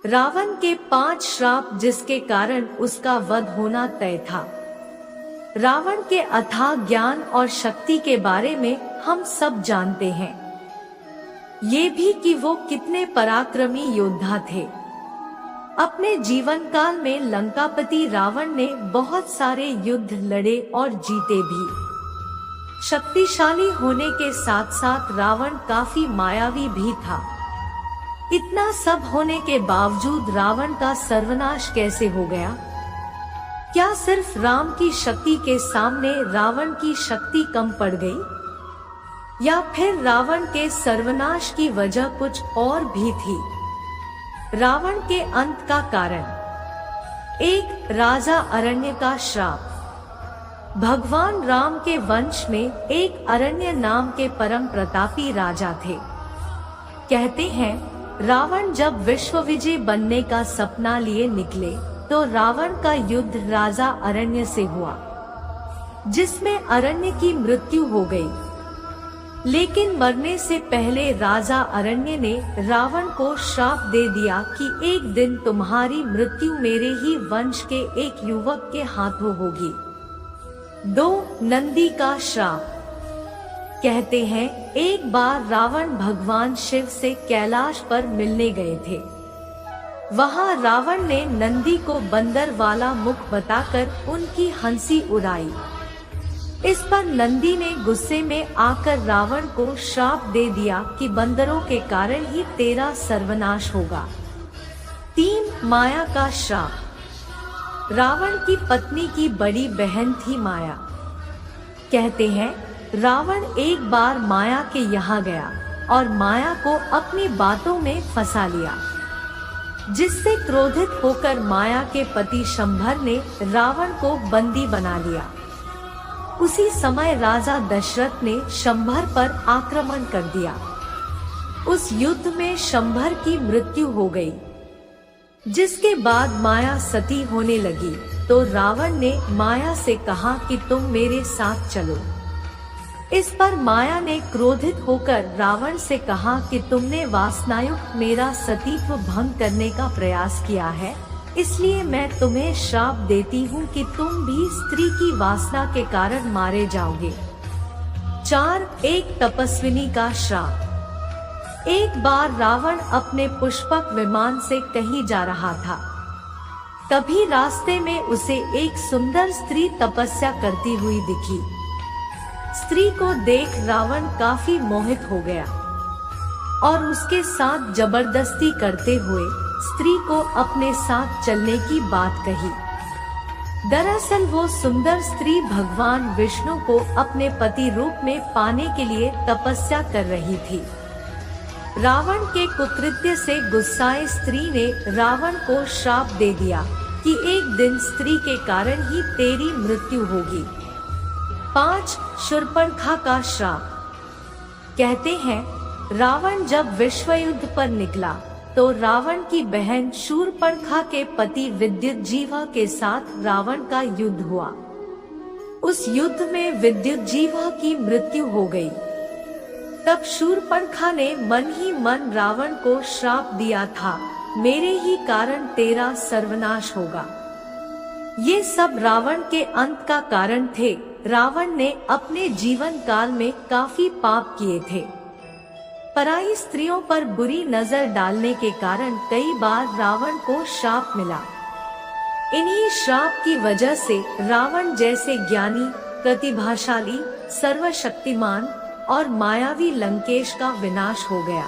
रावण के 5 श्राप जिसके कारण उसका वध होना तय था। रावण के अथाह ज्ञान और शक्ति के बारे में हम सब जानते हैं। ये भी कि वो कितने पराक्रमी योद्धा थे। अपने जीवन काल में लंकापति रावण ने बहुत सारे युद्ध लड़े और जीते भी। शक्तिशाली होने के साथ साथ रावण काफी मायावी भी था। इतना सब होने के बावजूद रावण का सर्वनाश कैसे हो गया? क्या सिर्फ राम की शक्ति के सामने रावण की शक्ति कम पड़ गई, या फिर रावण के सर्वनाश की वजह कुछ और भी थी? रावण के अंत का कारण। 1. राजा अरण्य का श्राप। भगवान राम के वंश में एक अरण्य नाम के परम प्रतापी राजा थे। कहते हैं रावण जब विश्व विजय बनने का सपना लिए निकले तो रावण का युद्ध राजा अरण्य से हुआ, जिसमें अरण्य की मृत्यु हो गई। लेकिन मरने से पहले राजा अरण्य ने रावण को श्राप दे दिया कि एक दिन तुम्हारी मृत्यु मेरे ही वंश के एक युवक के हाथों होगी। 2. नंदी का श्राप। कहते हैं एक बार रावण भगवान शिव से कैलाश पर मिलने गए थे। वहां रावण ने नंदी को बंदर वाला मुख बताकर उनकी हंसी उड़ाई। इस पर नंदी ने गुस्से में आकर रावण को श्राप दे दिया कि बंदरों के कारण ही तेरा सर्वनाश होगा। 3. माया का श्राप। रावण की पत्नी की बड़ी बहन थी माया। कहते हैं रावण एक बार माया के यहाँ गया और माया को अपनी बातों में फंसा लिया, जिससे क्रोधित होकर माया के पति शंभर ने रावण को बंदी बना लिया। उसी समय राजा दशरथ ने शंभर पर आक्रमण कर दिया। उस युद्ध में शंभर की मृत्यु हो गई, जिसके बाद माया सती होने लगी तो रावण ने माया से कहा कि तुम मेरे साथ चलो। इस पर माया ने क्रोधित होकर रावण से कहा कि तुमने वासनायुक्त मेरा सतीत्व भंग करने का प्रयास किया है, इसलिए मैं तुम्हें श्राप देती हूँ कि तुम भी स्त्री की वासना के कारण मारे जाओगे। 4. एक तपस्विनी का श्राप। एक बार रावण अपने पुष्पक विमान से कहीं जा रहा था। तभी रास्ते में उसे एक सुंदर स्त्री तपस्या करती हुई दिखी। स्त्री को देख रावण काफी मोहित हो गया और उसके साथ जबरदस्ती करते हुए स्त्री को अपने साथ चलने की बात कही। दरअसल वो सुंदर स्त्री भगवान विष्णु को अपने पति रूप में पाने के लिए तपस्या कर रही थी। रावण के कुकृत्य से गुस्साए स्त्री ने रावण को श्राप दे दिया कि एक दिन स्त्री के कारण ही तेरी मृत्यु होगी। 5. शूर्पणखा का श्राप। कहते हैं रावण जब विश्व युद्ध पर निकला तो रावण की बहन शूर्पणखा के पति विद्युतजीवा के साथ रावण का युद्ध हुआ। उस युद्ध में विद्युतजीवा की मृत्यु हो गई। तब शूर्पणखा ने मन ही मन रावण को श्राप दिया था, मेरे ही कारण तेरा सर्वनाश होगा। ये सब रावण के अंत का कारण थे। रावण ने अपने जीवन काल में काफी पाप किए थे। पराई स्त्रियों पर बुरी नजर डालने के कारण कई बार रावण को श्राप मिला। इन्हीं श्राप की वजह से रावण जैसे ज्ञानी, प्रतिभाशाली, सर्वशक्तिमान और मायावी लंकेश का विनाश हो गया।